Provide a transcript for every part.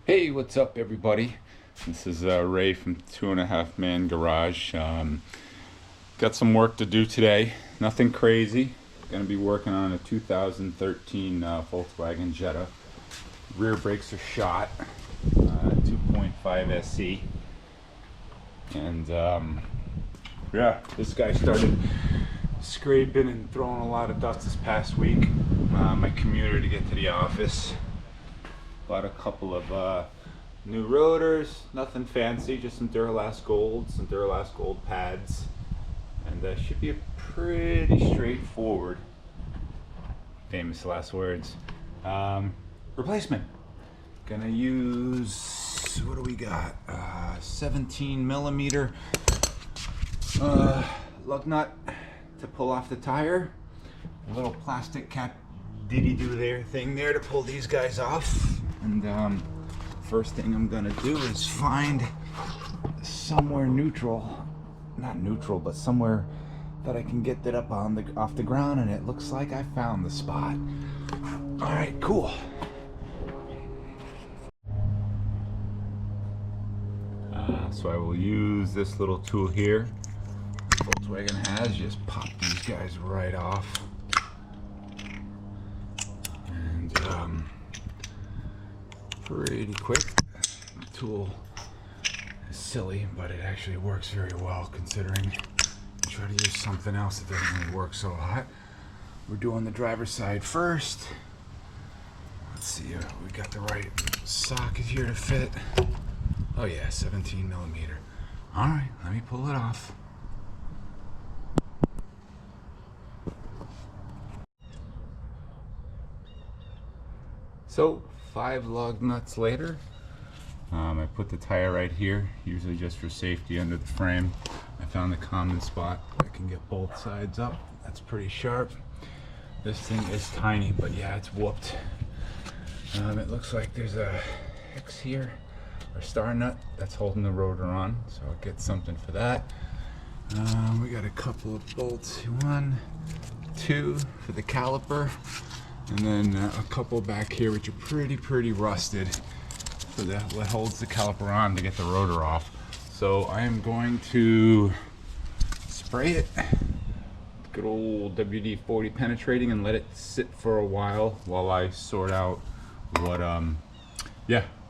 Hey, what's up, everybody? This is Ray from 2.5 Man Garage. Got some work to do today. Nothing crazy. Gonna be working on a 2013 Volkswagen Jetta. Rear brakes are shot. 2.5 SE. And yeah, this guy started scraping and throwing a lot of dust this past week. My commuter to get to the office. Bought a couple of new rotors, nothing fancy, just some Duralast Gold pads, and should be a pretty straightforward, famous last words, replacement. Gonna use, what do we got, 17 millimeter lug nut to pull off the tire, a little plastic cap diddy-do there thing there to pull these guys off. And first thing I'm gonna do is find somewhere neutral, not neutral, but somewhere that I can get that up on off the ground, and it looks like I found the spot. All right, cool. So I will use this little tool here Volkswagen has, just pop these guys right off. And pretty quick. The tool is silly, but it actually works very well considering I try to use something else that doesn't really work so hot. We're doing the driver's side first. Let's see if we got the right socket here to fit. Oh yeah, 17 millimeter. All right, let me pull it off. So 5 lug nuts later, I put the tire right here, usually just for safety under the frame. I found the common spot. I can get both sides up. That's pretty sharp. This thing is tiny, but yeah, it's whooped. It looks like there's a hex here, or star nut, that's holding the rotor on, so I'll get something for that. We got a couple of bolts, 1, 2 for the caliper, and then a couple back here which are pretty rusted, so that holds the caliper on to get the rotor off. So I am going to spray it, good old WD-40 penetrating, and let it sit for a while I sort out what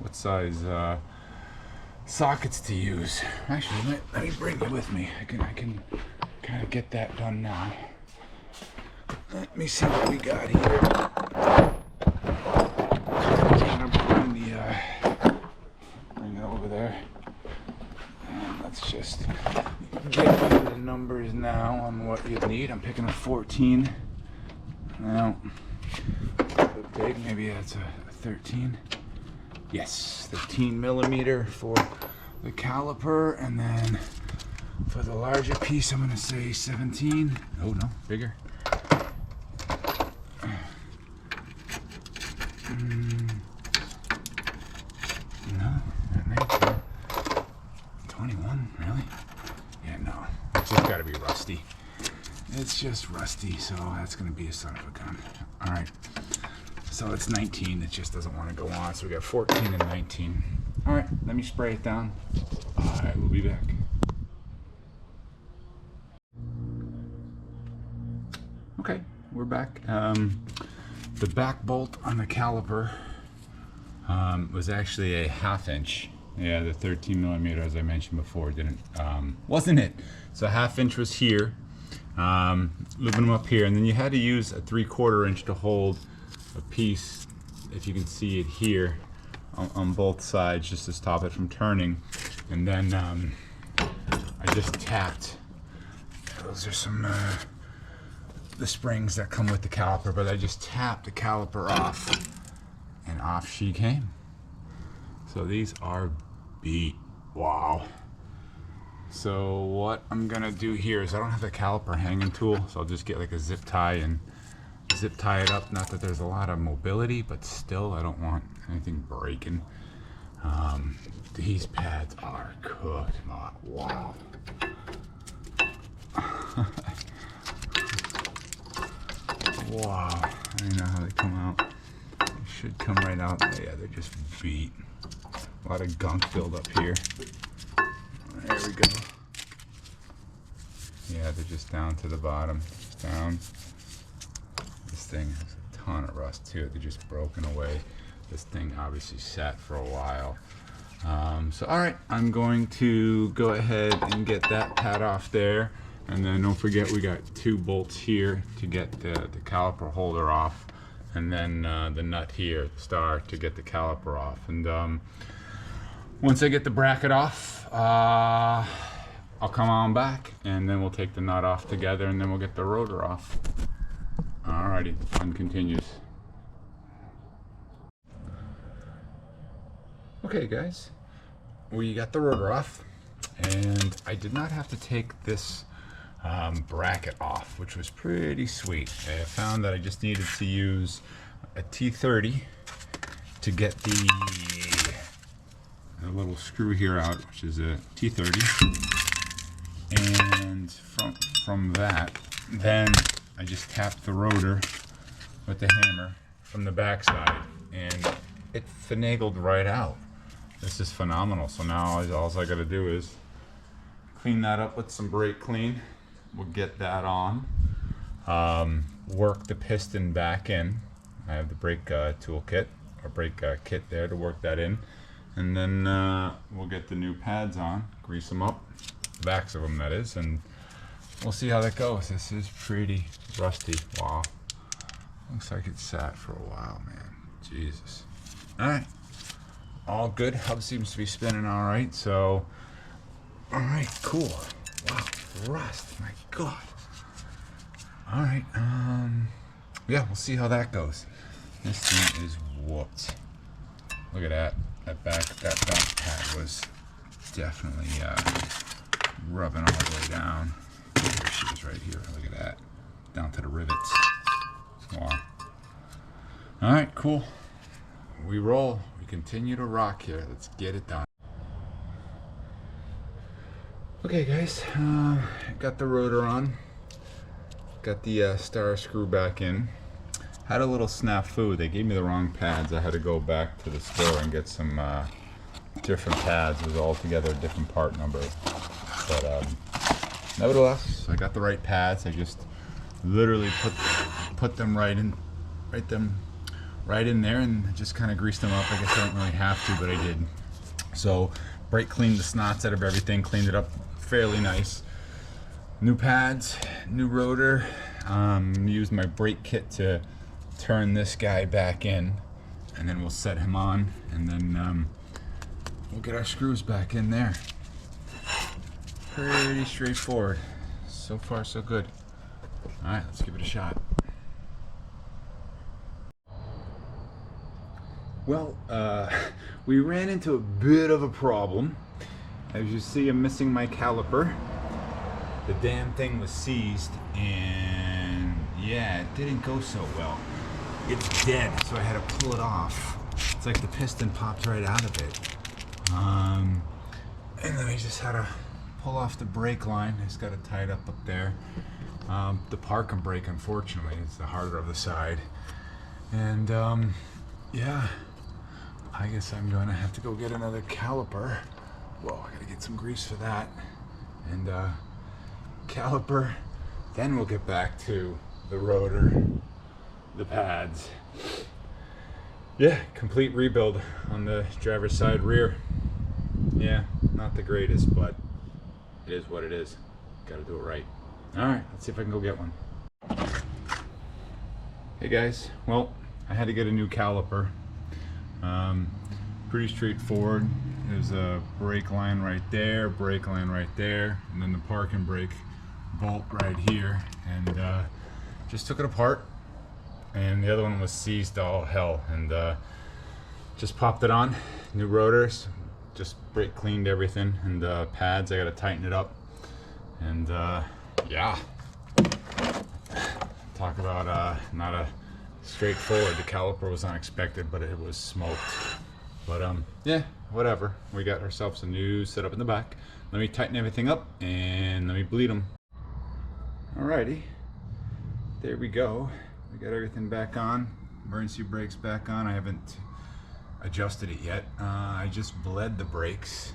what size sockets to use. Actually, let me bring you with me. I can kind of get that done now. Let me see what we got here. I'm gonna bring it over there. And let's just get into the numbers now on what you need. I'm picking a 14. Now, a bit big, maybe that's a 13. Yes, 13 millimeter for the caliper, and then for the larger piece, I'm gonna say 17. Oh no, bigger. No, not 19. 21, really? Yeah, no. It's just gotta be rusty. It's just rusty, so that's gonna be a son of a gun. All right. So it's 19, it just doesn't want to go on. So we got 14 and 19. All right, let me spray it down. I will be back. Okay, we're back. The back bolt on the caliper was actually a 1/2 inch. Yeah, the 13 millimeter, as I mentioned before, wasn't it? So 1/2 inch was here, looping them up here, and then you had to use a 3/4 inch to hold a piece, if you can see it here, on both sides, just to stop it from turning. And then I just tapped. Those are some the springs that come with the caliper, but I just tapped the caliper off, and off she came. So these are beat. Wow. So what I'm gonna do here is, I don't have the caliper hanging tool, so I'll just get like a zip tie and zip tie it up. Not that there's a lot of mobility, but still, I don't want anything breaking. These pads are cooked. Wow. Wow. I don't know how they come out. should come right out. Yeah, they're just beat. A lot of gunk build up here. There we go. Yeah, they're just down to the bottom. Just down. This thing has a ton of rust too. They're just broken away. This thing obviously sat for a while. So all right, I'm going to go ahead and get that pad off there. And then don't forget we got 2 bolts here to get the caliper holder off. And then the nut here, the star, to get the caliper off. And once I get the bracket off, I'll come on back and then we'll take the nut off together and then we'll get the rotor off. Alrighty, the fun continues. Okay guys, we got the rotor off and I did not have to take this bracket off, which was pretty sweet. I found that I just needed to use a T30 to get the little screw here out, which is a T30, and from that then I just tapped the rotor with the hammer from the backside and it finagled right out. This is phenomenal. So now all I gotta do is clean that up with some brake clean. We'll get that on, work the piston back in. I have the brake toolkit or brake kit there to work that in, and then we'll get the new pads on, grease them up, the backs of them that is, and we'll see how that goes. This is pretty rusty. Wow, looks like it sat for a while, man. Jesus. All right, all good. Hub seems to be spinning all right. So, all right, cool. Wow, rust, my God. All right, yeah, we'll see how that goes. This thing is whooped. Look at that. That back pad was definitely rubbing all the way down. There she is right here. Look at that. Down to the rivets. Wow. All right, cool. We roll. We continue to rock here. Let's get it done. Okay, guys. Got the rotor on. Got the star screw back in. Had a little snafu. They gave me the wrong pads. I had to go back to the store and get some different pads. It was all together a different part number. But nevertheless, I got the right pads. I just literally put them right in there and just kind of greased them up. I guess I don't really have to, but I did. So brake cleaned the snots out of everything, cleaned it up fairly nice. New pads, new rotor. Used my brake kit to turn this guy back in, and then we'll set him on, and then we'll get our screws back in there. Pretty straightforward. So far, so good. All right, let's give it a shot. Well, we ran into a bit of a problem. As you see, I'm missing my caliper. The damn thing was seized, and yeah, it didn't go so well. It's dead, so I had to pull it off. It's like the piston popped right out of it. And then I just had to pull off the brake line. I just got it tied up there. The parking brake, unfortunately, is the harder of the side. And yeah, I guess I'm going to have to go get another caliper. Whoa, I gotta get some grease for that. And caliper, then we'll get back to the rotor, the pads. Yeah, complete rebuild on the driver's side rear. Yeah, not the greatest, but it is what it is. Gotta do it right. All right, let's see if I can go get one. Hey guys, well, I had to get a new caliper. Pretty straightforward. There's a brake line right there, brake line right there, and then the parking brake bolt right here. And just took it apart, and the other one was seized all hell, and just popped it on. New rotors, just brake cleaned everything, and pads, I gotta tighten it up. And yeah, talk about not a straightforward. The caliper was unexpected, but it was smoked. But yeah, whatever. We got ourselves a new setup in the back. Let me tighten everything up and let me bleed them. Alrighty, there we go. We got everything back on. emergency brakes back on. I haven't adjusted it yet. I just bled the brakes.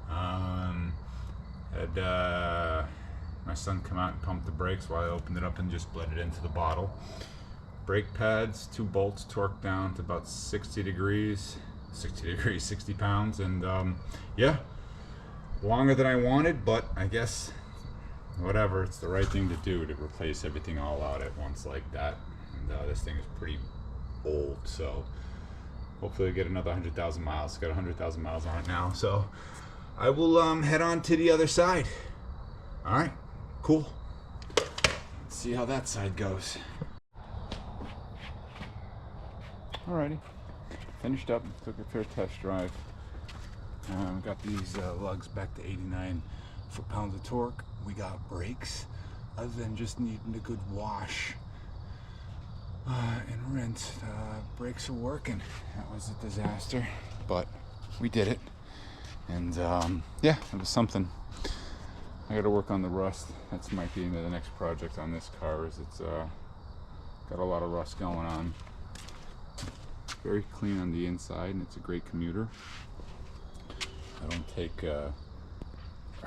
Had my son come out and pump the brakes while I opened it up and just bled it into the bottle. Brake pads, 2 bolts torqued down to about 60 degrees, 60 pounds, and yeah, longer than I wanted, but I guess whatever, it's the right thing to do to replace everything all out at once like that. And this thing is pretty old, so hopefully I get another 100,000 miles. It's got 100,000 miles on it now, so I will head on to the other side. All right, cool. Let's see how that side goes. Alrighty, finished up, took it for a test drive. Got these lugs back to 89 foot-pounds of torque. We got brakes, other than just needing a good wash and rinse. Brakes are working. That was a disaster, but we did it. And yeah, it was something. I got to work on the rust. That's might be the next project on this car. Is it's got a lot of rust going on. Very clean on the inside, and it's a great commuter. I don't take her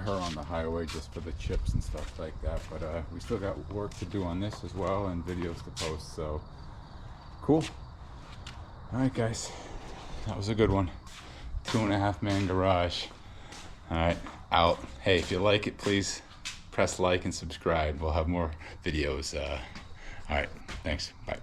on the highway just for the chips and stuff like that, but we still got work to do on this as well, and videos to post, so cool. Alright guys, that was a good one. 2.5 man garage. Alright, out. Hey, if you like it, please press like and subscribe. We'll have more videos. Alright, thanks, bye.